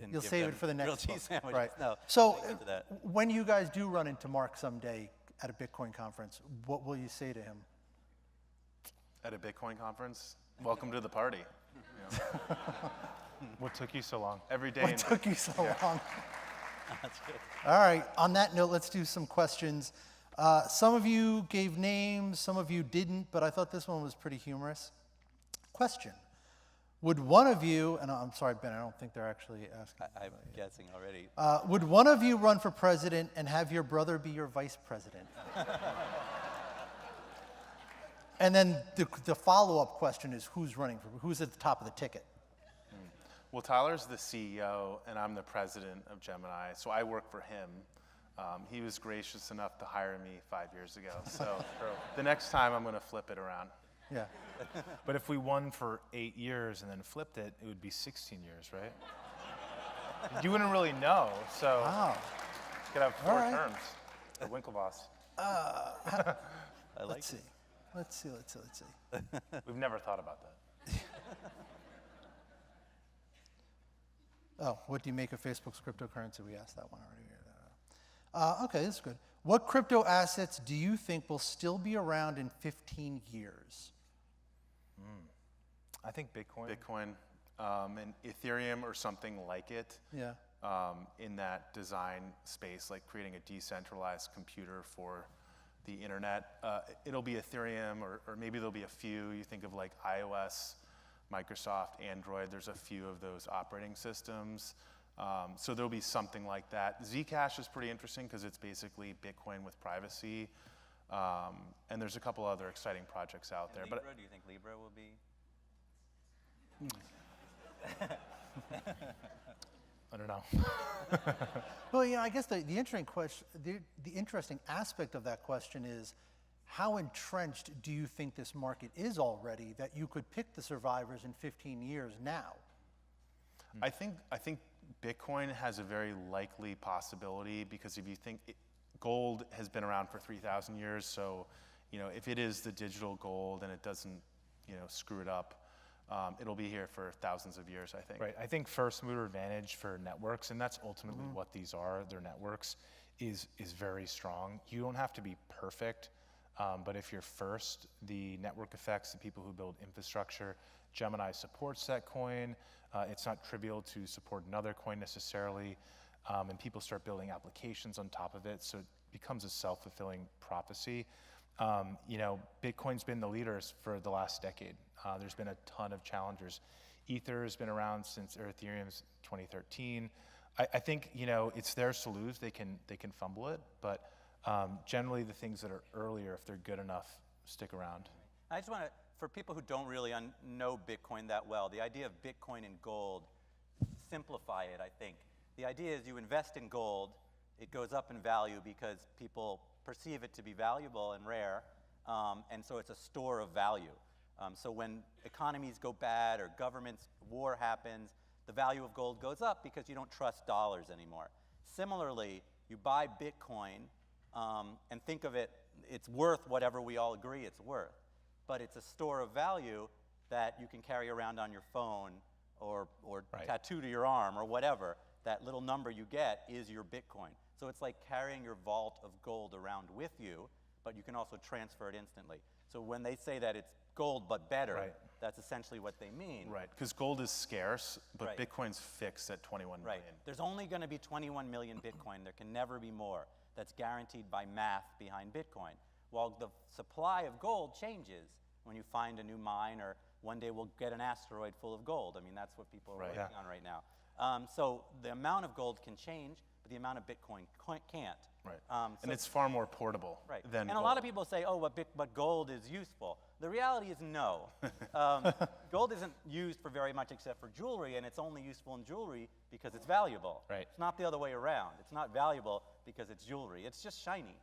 And You'll give save them it for the next grilled book. cheese sandwiches. Right. No. So we'll get to that. when you guys do run into Mark someday at a Bitcoin conference, what will you say to him? At a Bitcoin conference, welcome to the party. You know, What took you so long? every day. What took you so long? That's good. All right. On that note, let's do some questions. Some of you gave names, some of you didn't, but I thought this one was pretty humorous. Question. Would one of you, and I'm sorry, Ben, I don't think they're actually asking. I'm guessing already. Would one of you run for president and have your brother be your vice president? And then the follow-up question is who's running for, who's at the top of the ticket? Well, Tyler's the CEO, and I'm the president of Gemini, so I work for him. He was gracious enough to hire me 5 years ago. So the next time, I'm going to flip it around. Yeah. But if we won for 8 years and then flipped it, it would be 16 years, right? You wouldn't really know, so Wow. you could have 4 All right. terms. The Winklevoss. I like Let's see. Let's see. We've never thought about that. Oh, what do you make of Facebook's cryptocurrency? We asked that one already. Okay, this is good. What crypto assets do you think will still be around in 15 years? I think Bitcoin. Bitcoin and Ethereum or something like it. Yeah. In that design space, like creating a decentralized computer for the internet. It'll be Ethereum, or maybe there'll be a few. You think of like iOS Microsoft, Android. There's a few of those operating systems. So there'll be something like that. Zcash is pretty interesting because it's basically Bitcoin with privacy. And there's a couple other exciting projects out there. Libra, do you think Libra will be? I don't know. Well, I guess the interesting question, the interesting aspect of that question is, how entrenched do you think this market is already that you could pick the survivors in 15 years now? I think Bitcoin has a very likely possibility because if you think gold has been around for 3,000 years, so if it is the digital gold and it doesn't screw it up, it'll be here for thousands of years, I think. Right. I think first mover advantage for networks, and that's ultimately what these are, they're networks, is very strong. You don't have to be perfect, but if you're first, the network effects, the people who build infrastructure, Gemini supports that coin. It's not trivial to support another coin necessarily, and people start building applications on top of it, so it becomes a self-fulfilling prophecy. Bitcoin's been the leaders for the last decade. There's been a ton of challengers. Ether has been around since, or Ethereum's 2013. I think, it's theirs to lose. They can fumble it, but generally the things that are earlier, if they're good enough, stick around. I just want to, for people who don't really know Bitcoin that well, the idea of Bitcoin and gold, simplify it, I think. The idea is you invest in gold, it goes up in value because people perceive it to be valuable and rare, and so it's a store of value. So when economies go bad or governments, war happens, the value of gold goes up because you don't trust dollars anymore. Similarly, you buy Bitcoin and think of it, it's worth whatever we all agree it's worth, but it's a store of value that you can carry around on your phone or Right. tattoo to your arm or whatever. That little number you get is your Bitcoin. So it's like carrying your vault of gold around with you, but you can also transfer it instantly. So when they say that it's gold but better, Right. that's essentially what they mean. Right, because gold is scarce, but Right. Bitcoin's fixed at 21 Right. million. There's only going to be 21 million Bitcoin. There can never be more. That's guaranteed by math behind Bitcoin. While the supply of gold changes when you find a new mine, or one day we'll get an asteroid full of gold. I mean, that's what people are Right. working on right now. So the amount of gold can change, but the amount of Bitcoin can't. Right. So- And it's far more portable Right. than And gold. a lot of people say, oh, but gold is useful. The reality is no. Gold isn't used for very much except for jewelry, and it's only useful in jewelry because it's valuable. Right. It's not the other way around. It's not valuable because it's jewelry. It's just shiny.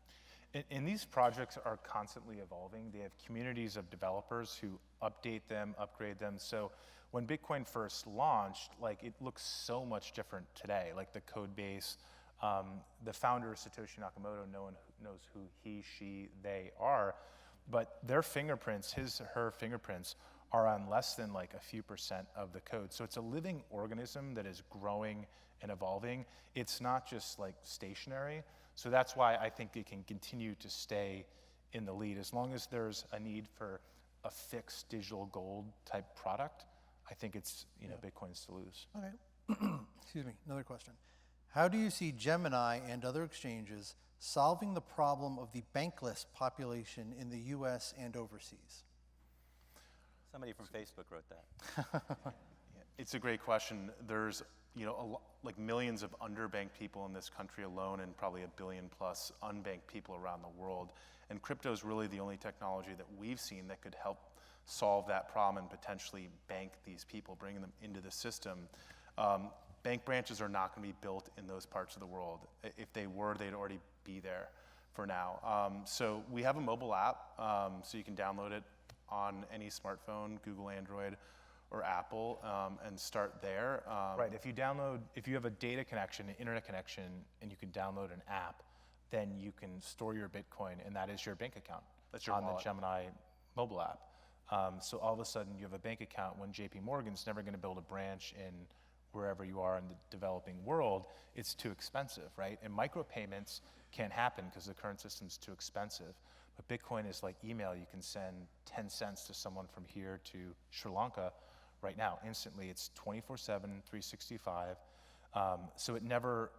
And these projects are constantly evolving. They have communities of developers who update them, upgrade them. So when Bitcoin first launched, it looks so much different today. Like the code base, the founder, Satoshi Nakamoto, no one knows who he, she, they are, but their fingerprints, her fingerprints, are on less than a few % of the code. So it's a living organism that is growing and evolving. It's not just stationary. So that's why I think it can continue to stay in the lead. As long as there's a need for a fixed digital gold type product, I think it's Bitcoin's to lose. Okay. Excuse me, another question. How do you see Gemini and other exchanges solving the problem of the bankless population in the US and overseas? Somebody from Facebook wrote that. It's a great question. There's millions of underbanked people in this country alone, and probably 1 billion plus unbanked people around the world. And crypto is really the only technology that we've seen that could help solve that problem and potentially bank these people, bringing them into the system. Bank branches are not going to be built in those parts of the world. If they were, they'd already be there for now. So we have a mobile app, so you can download it on any smartphone, Google, Android, or Apple, and start there. Right, if you have a data connection, an internet connection, and you can download an app, then you can store your Bitcoin, and that is your bank account. That's your on wallet. the Gemini mobile app. So all of a sudden you have a bank account when JP Morgan's never going to build a branch in wherever you are in the developing world. It's too expensive, right? And micropayments can't happen because the current system's too expensive. But Bitcoin is like email. You can send 10 cents to someone from here to Sri Lanka right now, instantly. It's 24/7, 365. So it never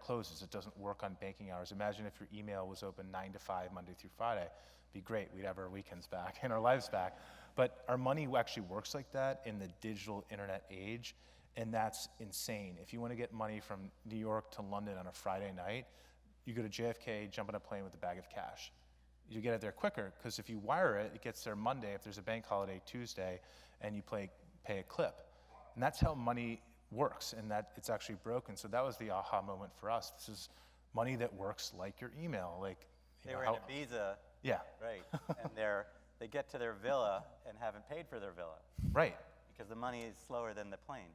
closes. It doesn't work on banking hours. Imagine if your email was open 9 to 5, Monday through Friday. It'd be great. We'd have our weekends back and our lives back. But our money actually works like that in the digital internet age, and that's insane. If you want to get money from New York to London on a Friday night, you go to JFK, jump on a plane with a bag of cash. You get it there quicker, because if you wire it, it gets there Monday, if there's a bank holiday Tuesday, and you pay a clip. And that's how money works, and that it's actually broken. So that was the aha moment for us. This is money that works like your email. Like, They were in Ibiza, yeah, right? And they get to their villa and haven't paid for their villa right. because the money is slower than the plane,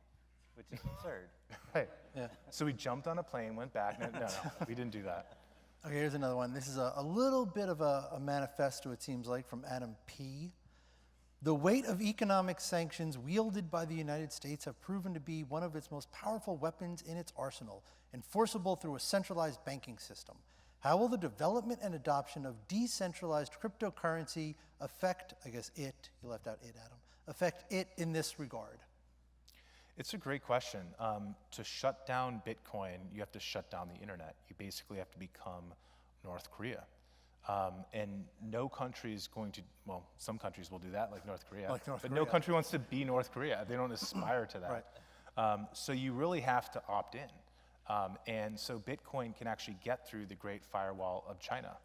which is absurd. Right. Yeah. So we jumped on a plane, went back. No, we didn't do that. Okay, here's another one. This is a little bit of a manifesto, it seems like, from Adam P. The weight of economic sanctions wielded by the United States have proven to be one of its most powerful weapons in its arsenal, enforceable through a centralized banking system. How will the development and adoption of decentralized cryptocurrency affect, I guess it, you left out it, Adam, affect it in this regard? It's a great question. To shut down Bitcoin, you have to shut down the internet. You basically have to become North Korea. And no country is going to, well, some countries will do that, like North Korea. But no country wants to be North Korea. They don't aspire to that. Right. So you really have to opt in. And so Bitcoin can actually get through the Great Firewall of China.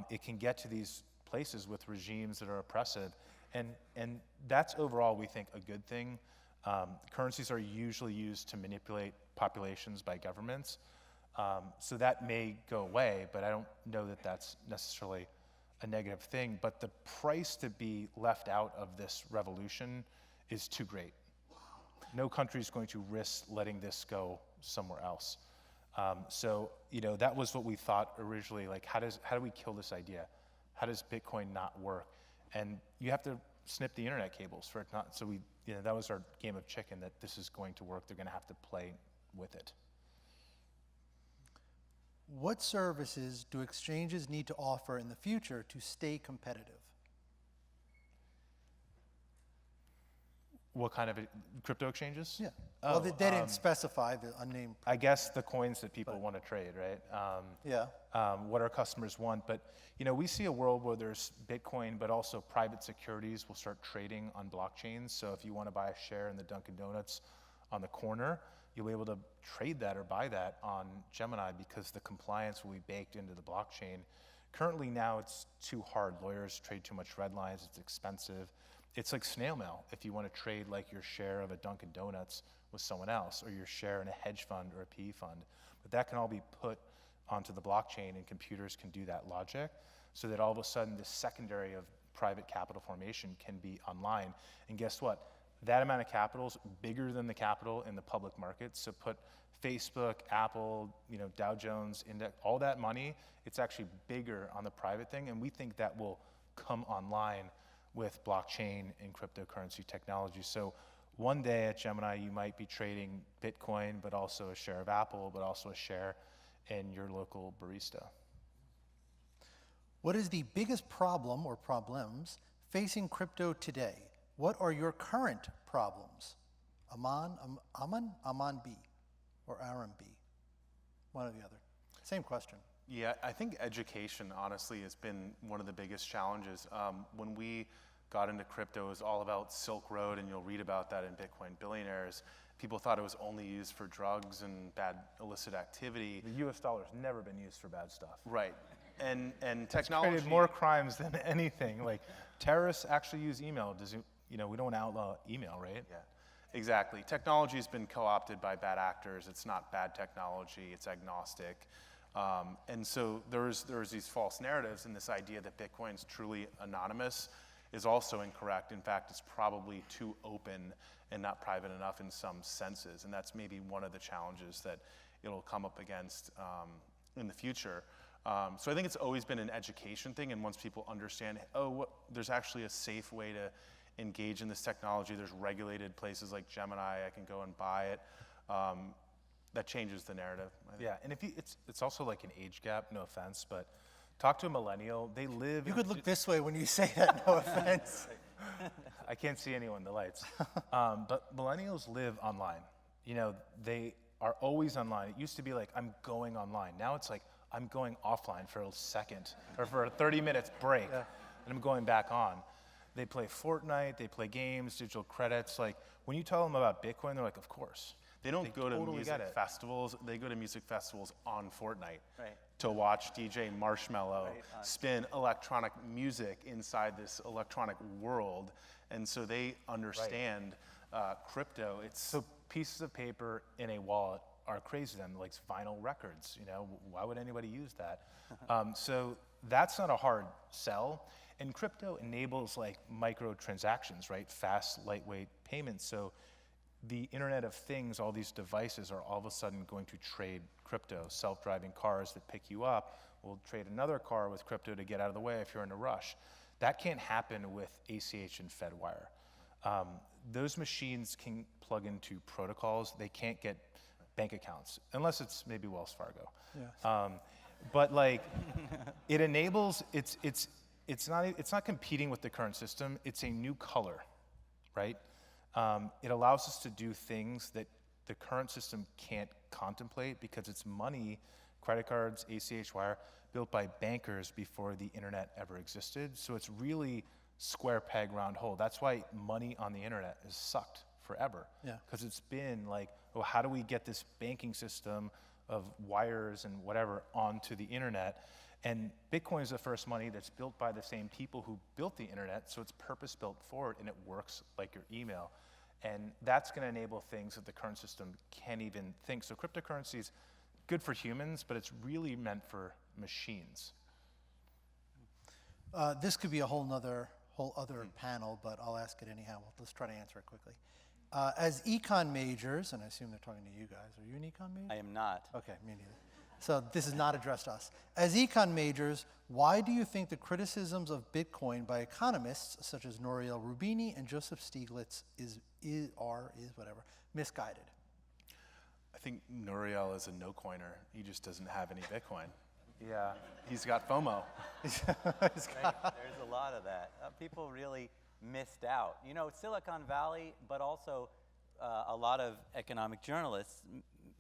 It can get to these places with regimes that are oppressive. And that's overall, we think, a good thing. Currencies are usually used to manipulate populations by governments. So that may go away, but I don't know that that's necessarily a negative thing. But the price to be left out of this revolution is too great. No country is going to risk letting this go somewhere else. So, that was what we thought originally, like how do we kill this idea? How does Bitcoin not work? And you have to snip the internet cables for it not, so that was our game of chicken, that this is going to work, they're gonna have to play with it. What services do exchanges need to offer in the future to stay competitive? What kind of crypto exchanges? Yeah. Well, they didn't specify the unnamed. I guess the coins that people want to trade, right? Yeah. What our customers want. But we see a world where there's Bitcoin, but also private securities will start trading on blockchains. So if you want to buy a share in the Dunkin' Donuts on the corner, you'll be able to trade that or buy that on Gemini because the compliance will be baked into the blockchain. Currently now it's too hard. Lawyers trade too much red lines, it's expensive. It's like snail mail if you want to trade like your share of a Dunkin' Donuts with someone else, or your share in a hedge fund or a PE fund. But that can all be put onto the blockchain, and computers can do that logic, so that all of a sudden the secondary of private capital formation can be online. And guess what? That amount of capital is bigger than the capital in the public markets. So put Facebook, Apple, Dow Jones Index, all that money, it's actually bigger on the private thing, and we think that will come online with blockchain and cryptocurrency technology. So one day at Gemini, you might be trading Bitcoin, but also a share of Apple, but also a share in your local barista. What is the biggest problem or problems facing crypto today? What are your current problems? Aman B, or Aram B? One or the other. Same question. Yeah, I think education, honestly, has been one of the biggest challenges. When we got into crypto, it was all about Silk Road, and you'll read about that in Bitcoin Billionaires. People thought it was only used for drugs and bad illicit activity. The US dollar's never been used for bad stuff. Right. And technology Created more crimes than anything. Like, terrorists actually use email. We don't want to outlaw email, right? Yeah, exactly. Technology has been co-opted by bad actors. It's not bad technology, it's agnostic. And so there's these false narratives, and this idea that Bitcoin's truly anonymous is also incorrect. In fact, it's probably too open and not private enough in some senses. And that's maybe one of the challenges that it'll come up against in the future. So I think it's always been an education thing, and once people understand, there's actually a safe way to engage in this technology, there's regulated places like Gemini, I can go and buy it, that changes the narrative. Yeah, and it's also like an age gap, no offense, but talk to a millennial, they live... You could look this way when you say that, no offense. I can't see anyone, the lights. But millennials live online. They are always online. It used to be like, I'm going online. Now it's like, I'm going offline for a second, or for a 30 minutes break, and I'm going back on. They play Fortnite, they play games, digital credits. Like, when you tell them about Bitcoin, they're like, of course. They don't go to totally get music it. festivals. They go to music festivals on Fortnite Right. to watch DJ Marshmello Right. spin electronic music inside this electronic world. And so they understand crypto. It's So pieces of paper in a wallet are crazy to them, like vinyl records. Why would anybody use that? So that's not a hard sell. And crypto enables like microtransactions, right? Fast, lightweight payments. So the Internet of Things, all these devices are all of a sudden going to trade crypto. Self-driving cars that pick you up will trade another car with crypto to get out of the way if you're in a rush. That can't happen with ACH and FedWire. Those machines can plug into protocols. They can't get bank accounts, unless it's maybe Wells Fargo. Yes. But like, it enables, it's not competing with the current system. It's a new color, right? It allows us to do things that the current system can't contemplate because it's money, credit cards, ACH wire, built by bankers before the internet ever existed. So it's really square peg, round hole. That's why money on the internet has sucked forever. Yeah. Because it's been like, oh, how do we get this banking system of wires and whatever onto the internet? And Bitcoin is the first money that's built by the same people who built the internet, so it's purpose-built for it, and it works like your email. And that's going to enable things that the current system can't even think. So cryptocurrency is good for humans, but it's really meant for machines. This could be a whole other panel, but I'll ask it anyhow. Let's try to answer it quickly. As econ majors, and I assume they're talking to you guys. Are you an econ major? I am not. Okay, me neither. So this is not addressed to us. As econ majors, why do you think the criticisms of Bitcoin by economists such as Nouriel Roubini and Joseph Stiglitz are misguided? I think Nouriel is a no-coiner. He just doesn't have any Bitcoin. Yeah. He's got FOMO. Right? There's a lot of that. People really missed out. Silicon Valley, but also a lot of economic journalists,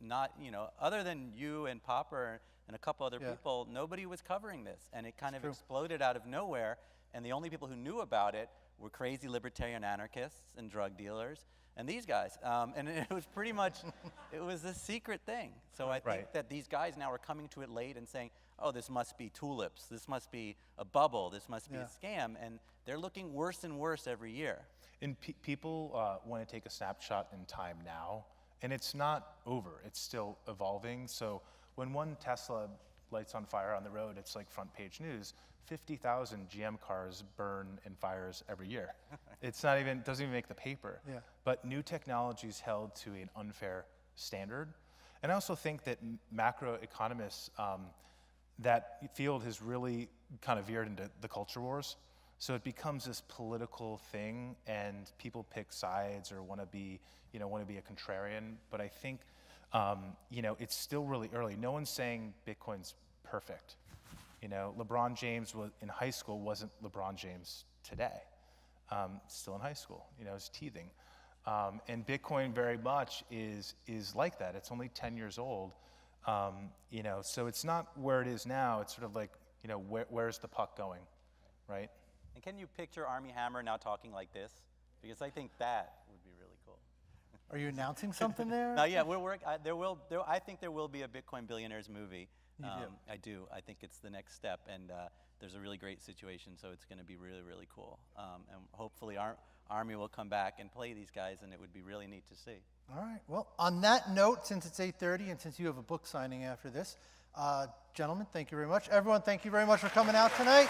not, other than you and Popper and a couple other people, nobody was covering this. And it kind of exploded out of nowhere. And the only people who knew about it were crazy libertarian anarchists and drug dealers and these guys. And it was pretty much, it was a secret thing. So I think that these guys now are coming to it late and saying, oh, this must be tulips. This must be a bubble. This must be a scam. And they're looking worse and worse every year. And people want to take a snapshot in time now, and it's not over. It's still evolving. So when one Tesla lights on fire on the road, it's like front page news. 50,000 GM cars burn in fires every year. It's not even, doesn't even make the paper. Yeah. But new technology is held to an unfair standard. And I also think that macroeconomists, that field has really kind of veered into the culture wars. So it becomes this political thing, and people pick sides or want to be a contrarian. But I think, it's still really early. No one's saying Bitcoin's perfect. LeBron James in high school wasn't LeBron James today. Still in high school, is teething. And Bitcoin very much is like that. It's only 10 years old. So it's not where it is now. It's sort of like, where's the puck going, right? And can you picture Armie Hammer now talking like this? Because I think that would be really cool. Are you announcing something there? No, yeah, I think there will be a Bitcoin Billionaires movie. You do? I do. I think it's the next step, and there's a really great situation, so it's going to be really, really cool. And hopefully Armie will come back and play these guys, and it would be really neat to see. All right. Well, on that note, since it's 8:30 and since you have a book signing after this, gentlemen, thank you very much. Everyone, thank you very much for coming out tonight.